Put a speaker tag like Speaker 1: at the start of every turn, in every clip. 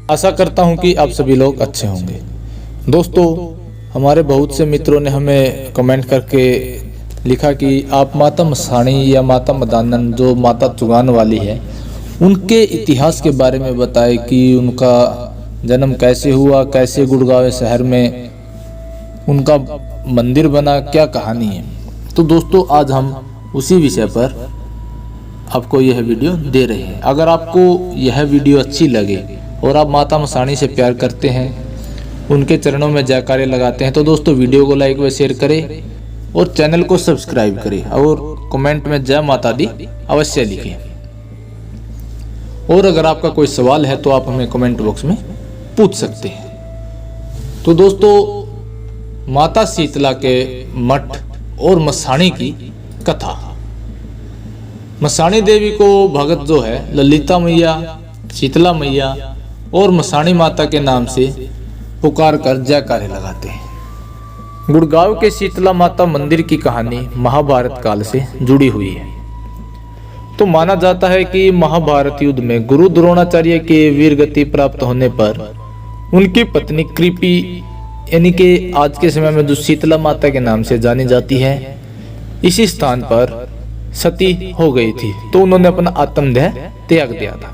Speaker 1: आशा करता हूं कि आप सभी लोग अच्छे होंगे। दोस्तों, हमारे बहुत से मित्रों ने हमें कमेंट करके लिखा कि आप माता मसाणी या माता मदानन जो माता चुगान वाली है उनके इतिहास के बारे में बताएं कि उनका जन्म कैसे हुआ, कैसे गुड़गांव शहर में उनका मंदिर बना, क्या कहानी है। तो दोस्तों, आज हम उसी विषय पर आपको यह वीडियो दे रहे हैं। अगर आपको यह वीडियो अच्छी लगे और आप माता मसाणी से प्यार करते हैं, उनके चरणों में जयकारे लगाते हैं, तो दोस्तों वीडियो को लाइक व शेयर करें और चैनल को सब्सक्राइब करें और कमेंट में जय माता दी अवश्य लिखें। और अगर आपका कोई सवाल है तो आप हमें कमेंट बॉक्स में पूछ सकते हैं। तो दोस्तों, माता शीतला के मठ और मसाणी की कथा। मसाणी देवी को भगत जो है ललिता मैया, शीतला मैया और मसाणी माता के नाम से पुकार कर जयकारे लगाते हैं। गुड़गांव के शीतला माता मंदिर की कहानी महाभारत काल से जुड़ी हुई है। तो माना जाता है कि महाभारत युद्ध में गुरु द्रोणाचार्य के वीर गति प्राप्त होने पर उनकी पत्नी कृपी, यानी कि आज के समय में जो शीतला माता के नाम से जानी जाती है, इसी स्थान पर सती हो गई थी। तो उन्होंने अपना आत्मदेह त्याग दिया था।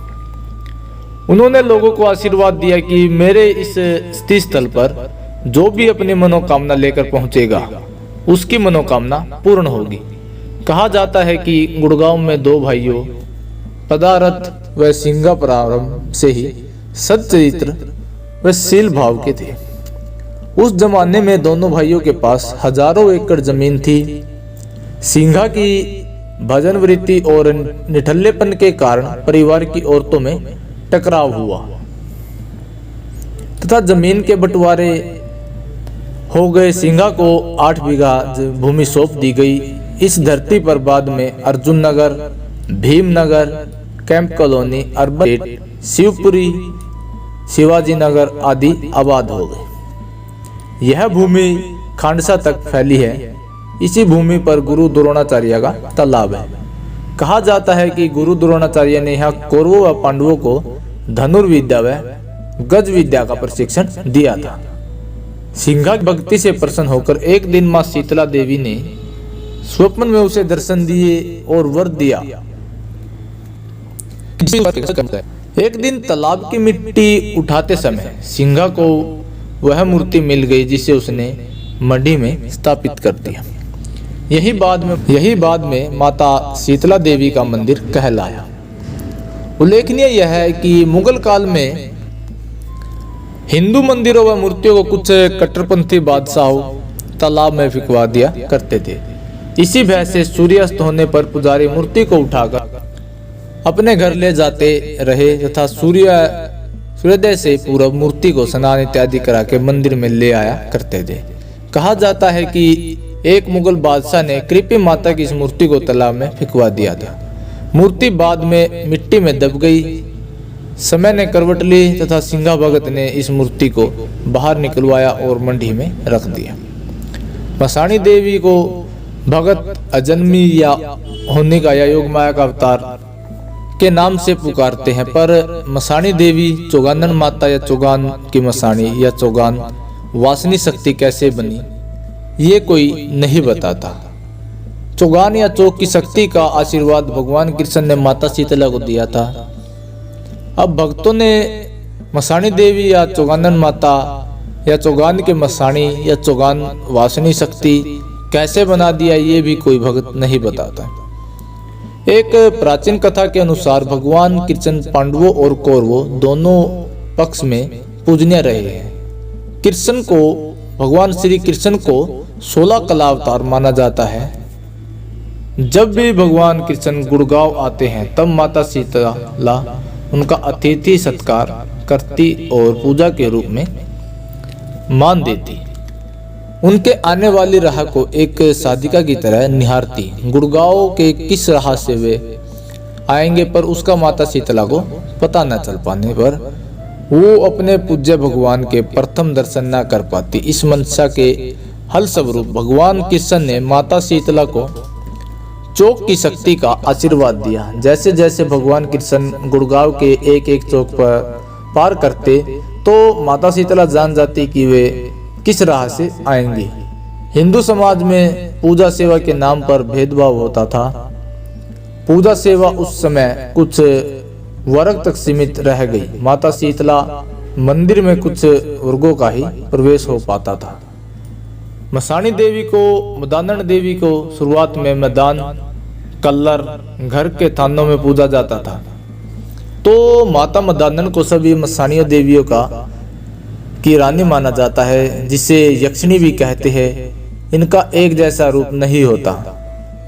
Speaker 1: उन्होंने लोगों को आशीर्वाद दिया कि मेरे इस स्थित स्थल पर जो भी अपनी मनोकामना लेकर पहुंचेगा उसकी मनोकामना पूर्ण होगी। कहा जाता है कि गुड़गांव में दो भाइयों पदारथ व सिंगा प्रारंभ से ही सच्चरित्र व शील भाव के थे। उस जमाने में दोनों भाइयों के पास हजारों एकड़ जमीन थी। सिंघा की भजन वृत्ति और निठल्लेपन के कारण परिवार की औरतों में टकराव हुआ तथा जमीन के बंटवारे हो गए। सिंघा को 8 बीघा भूमि सौंप दी गई। इस धरती पर बाद में Arjun Nagar, Bhimnagar, camp colony, urban, Shivpuri, Shivaji Nagar आदि आबाद हो गए। यह भूमि खांडसा तक फैली है। इसी भूमि पर गुरु द्रोणाचार्य का तालाब है। कहा जाता है कि गुरु द्रोणाचार्य ने यहाँ कौरवों व पांडवों को धनुर्विद्या व गज विद्या का प्रशिक्षण दिया था। सिंघा की भक्ति से प्रसन्न होकर एक दिन मां शीतला देवी ने स्वप्न में उसे दर्शन दिए और वर दिया। एक दिन तालाब की मिट्टी उठाते समय सिंघा को वह मूर्ति मिल गई जिसे उसने मंडी में स्थापित कर दिया। यही बाद में माता शीतला देवी का मंदिर कहलाया। उल्लेखनीय यह है कि मुगल काल में हिंदू मंदिरों व मूर्तियों को कुछ कट्टरपंथी बादशाहों तालाब में फिकवा दिया करते थे। इसी भय से सूर्यास्त होने पर पुजारी मूर्ति को उठाकर अपने घर ले जाते रहे तथा सूर्योदय से पूर्व मूर्ति को स्नान इत्यादि करा के मंदिर में ले आया करते थे। कहा जाता है कि एक मुगल बादशाह ने कृपी माता की इस मूर्ति को तालाब में फिकवा दिया था। मूर्ति बाद में मिट्टी में दब गई। समय ने करवट ली तथा सिंघा भगत ने इस मूर्ति को बाहर निकलवाया और मंडी में रख दिया। मसाणी देवी को भगत अजन्मी या होने का या योग माया का अवतार के नाम से पुकारते हैं, पर मसाणी देवी चौगानन माता या चौगान की मसाणी या चौगान वासनी शक्ति कैसे बनी ये कोई नहीं बताता। चौगान या चौक की शक्ति का आशीर्वाद भगवान कृष्ण ने माता शीतला को दिया था। अब भक्तों ने मसाणी देवी या चौगानन माता या चौगान के मसाणी या चौगान वासनी शक्ति कैसे बना दिया ये भी कोई भक्त नहीं बताता। एक प्राचीन कथा के अनुसार भगवान कृष्ण पांडवों और कौरवों दोनों पक्ष में पूजनीय रहे हैं। कृष्ण को, भगवान श्री कृष्ण को 16 कला अवतार माना जाता है। जब भी भगवान कृष्ण गुड़गांव आते हैं तब माता शीतला उनका अतिथि सत्कार करती और पूजा के रूप में मान देती। उनके आने वाली राह को एक साधिका की तरह निहारती। गुड़गांव के किस राह से वे आएंगे पर उसका माता शीतला को पता न चल पाने पर वो अपने पूज्य भगवान के प्रथम दर्शन न कर पाती। इस मनसा के हल स्वरूप भगवान कृष्ण ने माता शीतला को चौक की शक्ति का आशीर्वाद दिया। जैसे जैसे भगवान कृष्ण गुड़गांव के एक एक चौक पर पार करते तो माता शीतला जान जाती कि वे किस राह से आएंगी। हिंदू समाज में पूजा सेवा के नाम पर भेदभाव होता था। पूजा सेवा उस समय कुछ वर्ग तक सीमित रह गई। माता शीतला मंदिर में कुछ वर्गों का ही प्रवेश हो पाता था। मसाणी देवी को मदानन देवी को शुरुआत में मैदान कल्लर घर के थानों में पूजा जाता था। तो माता मदानन को सभी मसाणीय देवियों की रानी माना जाता है, जिसे यक्षिणी भी कहते हैं। इनका एक जैसा रूप नहीं होता।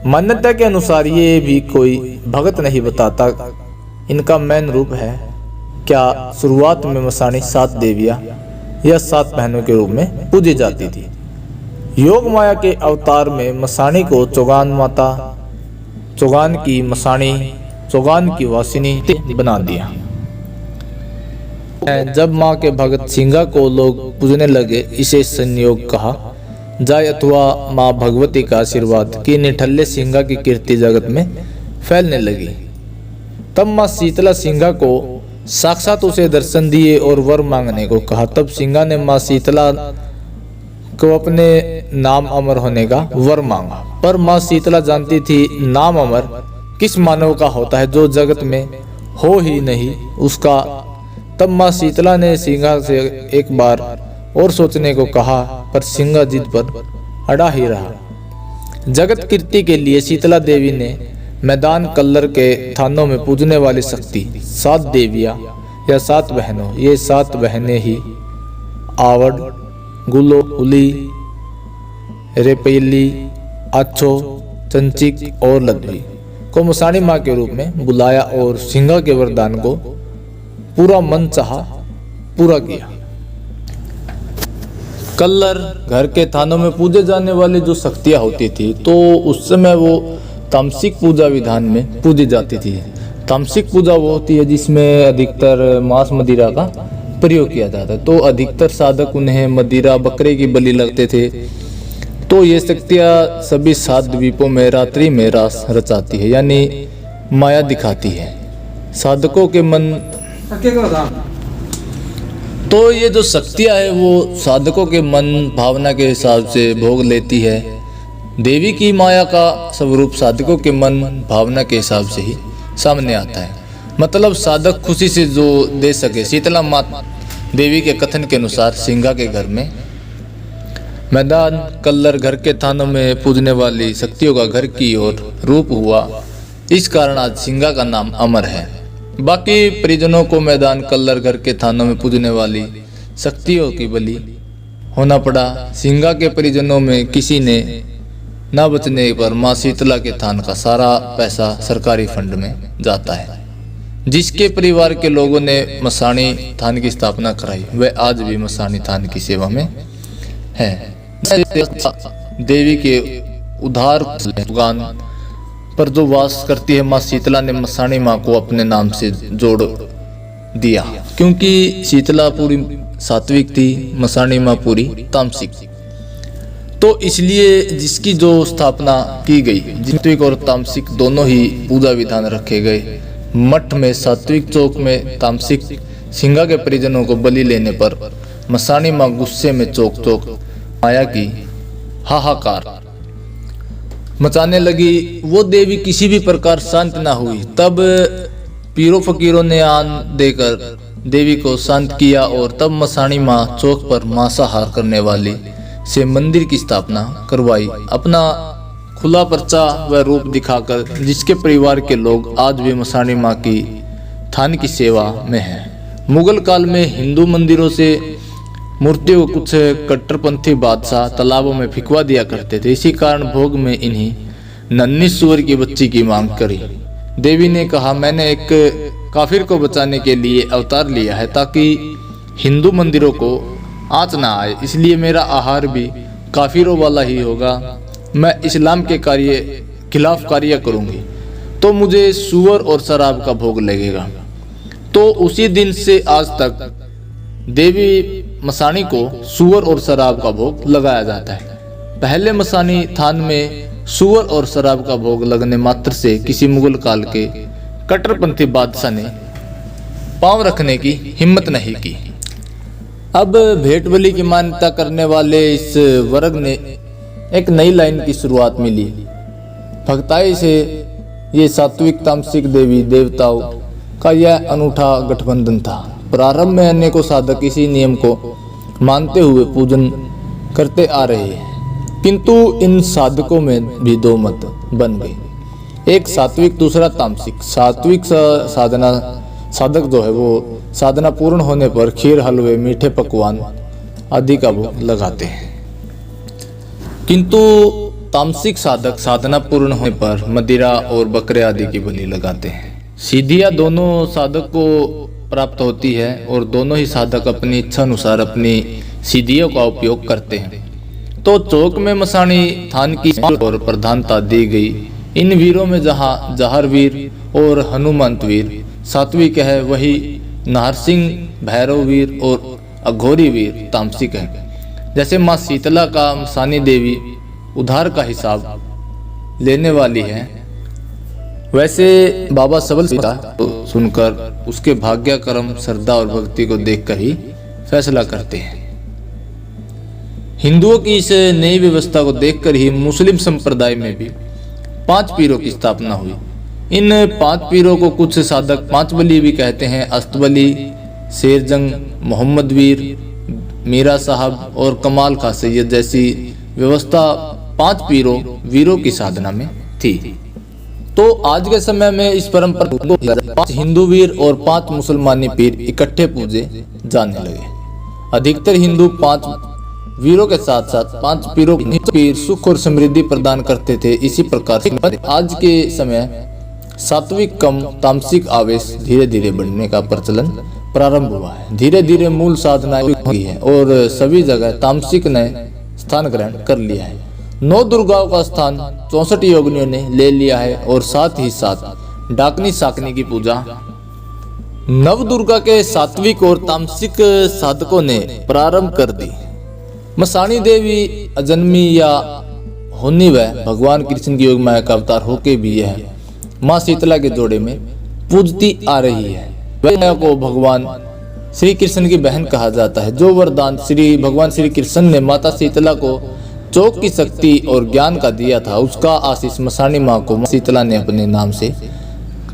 Speaker 1: मान्यता के अनुसार ये भी कोई भगत नहीं बताता इनका मैन रूप है क्या। शुरुआत में मसाणी 7 देवियां या 7 बहनों के रूप में पूजी जाती थी। योग माया के अवतार में मसाणी को चौगान माता, चौगान की मसाणी, चौगान की वासिनी बना दिया। जब माँ के भगत सिंगा को लोग पूजने लगे, इसे संयोग कहा जाए अथवा माँ भगवती का आशीर्वाद कि निठल्ले सिंगा की कीर्ति जगत में फैलने लगी। तब माँ शीतला सिंगा को साक्षात उसे दर्शन दिए और वर मांगने को कहा। तब सिंगा ने माँ शीतला को अपने नाम अमर होने का वर मांगा, पर माँ शीतला जानती थी नाम अमर किस मानव का होता है जो जगत में हो ही नहीं उसका। तब माँ शीतला ने सिंगा से एक बार और सोचने को कहा, पर सिंगा जिद पर अड़ा ही रहा। जगत कीर्ति के लिए शीतला देवी ने मैदान कल्लर के थानों में पूजने वाली शक्ति 7 देवियां या 7 बहनों, ये 7 बहनें ही आवड़, गुलो, हुली, रेपैली, आछो, चंचिक और लद्वी को मसाणी माँ के रूप में बुलाया और सिंगा के वरदान को पूरा मन चाहा पूरा किया। कल्लर घर के थानों में पूजे जाने वाली जो शक्तियां होती थी, तो उस समय वो तामसिक पूजा विधान में पूजी जाती थी। तामसिक पूजा वो होती है जिसमें अधिकतर मांस मदिरा का प्रयोग किया जाता है। तो अधिकतर साधक उन्हें मदिरा बकरे की बलि लगते थे। तो ये शक्तियाँ सभी 7 द्वीपों में रात्रि में रास रचाती है, यानी माया दिखाती है साधकों के मन। तो ये जो शक्तियाँ है वो साधकों के मन भावना के हिसाब से भोग लेती है। देवी की माया का स्वरूप साधकों के मन भावना के हिसाब से ही सामने आता है। मतलब साधक खुशी से जो दे सके। शीतला माता देवी के कथन के अनुसार सिंगा के घर में मैदान कल्लर घर के थानों में पूजने वाली शक्तियों का घर की ओर रूप हुआ। इस कारण आज सिंगा का नाम अमर है। बाकी परिजनों को मैदान कल्लर घर के थानों में पूजने वाली शक्तियों की बलि होना पड़ा। सिंगा के परिजनों में किसी ने न बचने पर माँ शीतला के थान का सारा पैसा सरकारी फंड में जाता है। जिसके परिवार के लोगों ने मसाणी थान की स्थापना कराई, वह आज भी मसाणी थान की सेवा में है। देवी के उधार दुकान पर जो वास करती है माँ शीतला ने मसाणी माँ को अपने नाम से जोड़ दिया, क्योंकि शीतला पूरी सात्विक थी, मसाणी माँ पूरी तामसिक। तो इसलिए जिसकी जो स्थापना की गई, सात्विक और तामसिक दोनों ही पूजा विधान रखे गए। मठ में सात्विक चौक में तामसिक सिंगा के परिजनों को बलि लेने पर मसाणी माँ गुस्से में चौक चौक माया की हाहाकार मचाने लगी। वो देवी किसी भी प्रकार शांत ना हुई। तब पीरों फकीरों ने आन देकर देवी को शांत किया और तब मसाणी माँ चौक पर मांसाहार करने वाली से मंदिर की स्थापना करवाई, अपना खुला पर्चा व रूप दिखाकर, जिसके परिवार के लोग आज भी मसाणी माँ की थान की सेवा में हैं। मुगल काल में हिंदू मंदिरों से मूर्तियों को कुछ कट्टरपंथी बादशाह तालाबों में फिकवा दिया करते थे। इसी कारण भोग में इन्हीं नन्ही सुअर की बच्ची की मांग करी। देवी ने कहा, मैंने एक काफिर को बचाने के लिए अवतार लिया है ताकि हिंदू मंदिरों को आँच ना आए, इसलिए मेरा आहार भी काफिरों वाला ही होगा। मैं इस्लाम के खिलाफ कार्य करूंगी तो मुझे सुअर और शराब का भोग लगेगा। तो उसी दिन से आज तक देवी मसाणी को सुअर और शराब का भोग लगाया जाता है। पहले मसाणी थान में सुअर और शराब का भोग लगने मात्र से किसी मुगल काल के कट्टरपंथी बादशाह ने पांव रखने की हिम्मत नहीं की। अब भेंट बलि की मान्यता करने वाले इस वर्ग ने एक नई लाइन की शुरुआत मिली। भक्ताई से ये सात्विक तामसिक देवी देवताओं का यह अनूठा गठबंधन था। प्रारंभ में अनेकों साधक इसी नियम को मानते हुए पूजन करते आ रहे हैं, किंतु इन साधकों में भी दो मत बन गए, एक सात्विक दूसरा तामसिक। सात्विक साधना साधक जो है वो साधना पूर्ण होने पर खीर हलवे मीठे पकवान आदि का भोग लगाते हैं, किंतु तामसिक साधक साधना पूर्ण होने पर मदिरा और बकरे आदि की बलि लगाते हैं। सिद्धियां दोनों साधक को प्राप्त होती है और दोनों ही साधक अपनी इच्छा अनुसार अपनी सिद्धियों का उपयोग करते हैं। तो चौक में मसाणी थान की और प्रधानता दी गई। इन वीरों में जहाँ जहर वीर और हनुमंत वीर सात्विक है, वही नारसिंह भैरव वीर और अघोरी वीर तामसिक है। जैसे माँ शीतला का मसानी देवी उधार का हिसाब लेने वाली है, वैसे बाबा सबल तो सुनकर उसके भाग्य कर्म श्रद्धा और भक्ति को देखकर ही फैसला करते हैं। हिंदुओं की इस नई व्यवस्था को देखकर ही मुस्लिम संप्रदाय में भी 5 पीरों की स्थापना हुई। इन 5 पीरों को कुछ साधक 5 बली भी कहते हैं। अस्तबली, शेरजंग, मोहम्मद वीर, मीरा साहब और कमाल खा सैयद जैसी व्यवस्था 5 वीरों की साधना में थी। तो आज के समय में इस परंपरा को 5 हिंदू वीर और 5 मुसलमानी पीर इकट्ठे पूजे जाने लगे। अधिकतर हिंदू 5 वीरों के साथ साथ 5 पीर सुख और समृद्धि प्रदान करते थे। इसी प्रकार से आज के समय सात्विक कम तामसिक आवेश धीरे धीरे बढ़ने का प्रचलन प्रारंभ हुआ है। धीरे धीरे मूल साधना हुई है और सभी जगह तामसिक ने स्थान ग्रहण कर लिया है। 9 दुर्गाओं का स्थान 64 योगिनियों ने ले लिया है और साथ ही साथ डाकनी साकनी की पूजा नव दुर्गा के सात्विक और तामसिक साधकों ने प्रारंभ कर दी। मसाणी देवी अजन्मी या होनी व भगवान कृष्ण की योग माया का अवतार होके भी यह माँ शीतला के जोड़े में पूजती आ रही है। वह को भगवान श्री कृष्ण की बहन कहा जाता है। जो वरदान भगवान श्री कृष्ण ने माता शीतला को चौक की शक्ति और ज्ञान का दिया था, उसका आशीष मसाणी माँ को शीतला ने अपने नाम से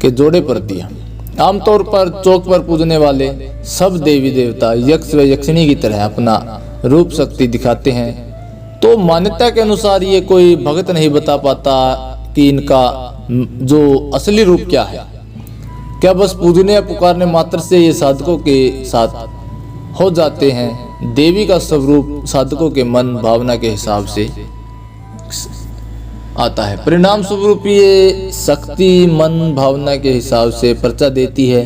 Speaker 1: के जोड़े पर दिया। आमतौर पर चौक पर पूजने वाले सब देवी देवता यक्ष व यक्षिणी की तरह अपना रूप शक्ति दिखाते हैं। तो मान्यता के अनुसार ये कोई भगत नहीं बता पाता कि इनका जो असली रूप क्या है। क्या बस पूजने या पुकारने मात्र से ये साधकों के साथ हो जाते हैं? देवी का स्वरूप साधकों के मन भावना के हिसाब से आता है। परिणाम स्वरूप ये शक्ति मन भावना के हिसाब से पर्चा देती है।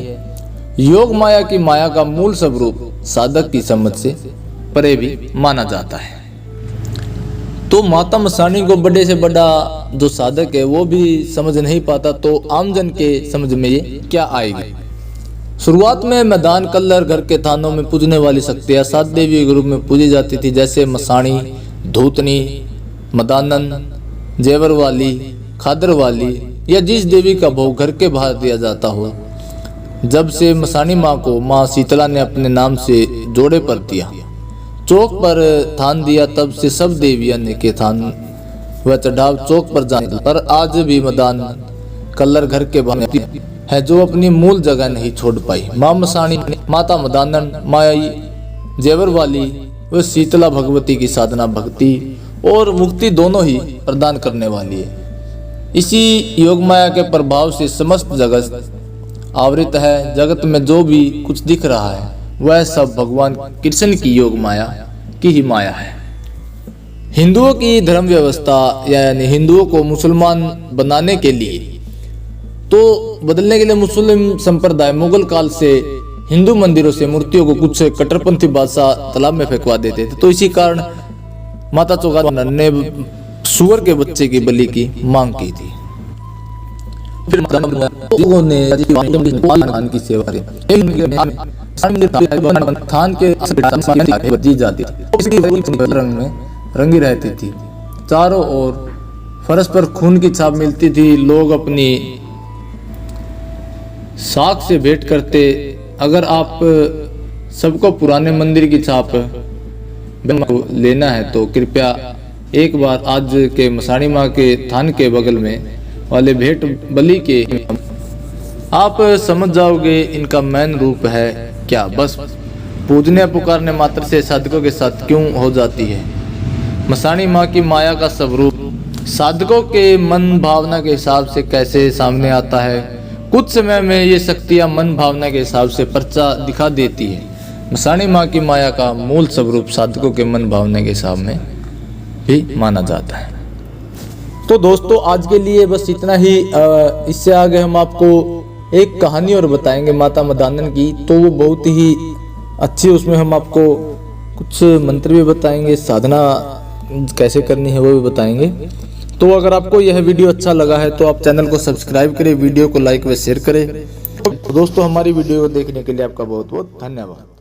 Speaker 1: योग माया की माया का मूल स्वरूप साधक की समझ से परे भी माना जाता है। तो माता मसाणी को बड़े से बड़ा जो साधक है वो भी समझ नहीं पाता, तो आमजन के समझ में ये क्या आएगी। शुरुआत में मैदान कल्लर घर के थानों में पूजने वाली शक्तियां 7 देवी के रूप में पूजी जाती थी, जैसे मसाणी, धूतनी, मदानन, जेवर वाली, खादर वाली, या जिस देवी का भोग घर के बाहर दिया जाता हो। जब से मसाणी माँ को माँ शीतला ने अपने नाम से जोड़े पर दिया, चौक पर थान दिया, तब से सब देवियां ने के थान व चढ़ाव चौक पर जाने। पर आज भी मदान कल्लर घर के बाहर है जो अपनी मूल जगह नहीं छोड़ पाई। माँ मसाणी, माता मदानन, माई जेवर वाली व शीतला भगवती की साधना भक्ति और मुक्ति दोनों ही प्रदान करने वाली है। इसी योग माया के प्रभाव से समस्त जगत आवृत है। जगत में जो भी कुछ दिख रहा है वह सब भगवान कृष्ण की योग माया की ही माया है। हिंदुओं की धर्म व्यवस्था यानी हिंदुओं को मुसलमान बनाने के लिए तो बदलने के लिए मुस्लिम संप्रदाय मुगल काल से हिंदू मंदिरों से मूर्तियों को कुछ कट्टरपंथी बादशाह तालाब में फेंकवा देते थे। तो इसी कारण माता चौगान ने सुअर के बच्चे की बलि की मांग की थी। फिर लोगों ने खान की सेवा की। खान के दी जाती रंग में रंगी रहती थी। चारों ओर फर्श पर खून की छाप मिलती थी। लोग अपनी साख से भेंट करते अगर आप सबको पुराने मंदिर की छाप लेना है तो कृपया एक बार आज के मसाणी माँ के थान के बगल में वाले भेंट बलि के आप समझ जाओगे इनका मैन रूप है क्या। बस पूजने पुकारने मात्र से साधकों के साथ क्यों हो जाती है। मसाणी माँ की माया का स्वरूप साधकों के मन भावना के हिसाब से कैसे सामने आता है। कुछ समय में ये शक्तियाँ मन भावना के हिसाब से पर्चा दिखा देती है। मसाणी माँ की माया का मूल स्वरूप साधकों के मन भावना के हिसाब में भी माना जाता है। तो दोस्तों आज के लिए बस इतना ही। इससे आगे हम आपको एक कहानी और बताएंगे माता मदानन की, तो वो बहुत ही अच्छी, उसमें हम आपको कुछ मंत्र भी बताएंगे, साधना कैसे करनी है वो भी बताएंगे। तो अगर आपको यह वीडियो अच्छा लगा है तो आप चैनल को सब्सक्राइब करें, वीडियो को लाइक व शेयर करें। तो दोस्तों हमारी वीडियो को देखने के लिए आपका बहुत बहुत धन्यवाद।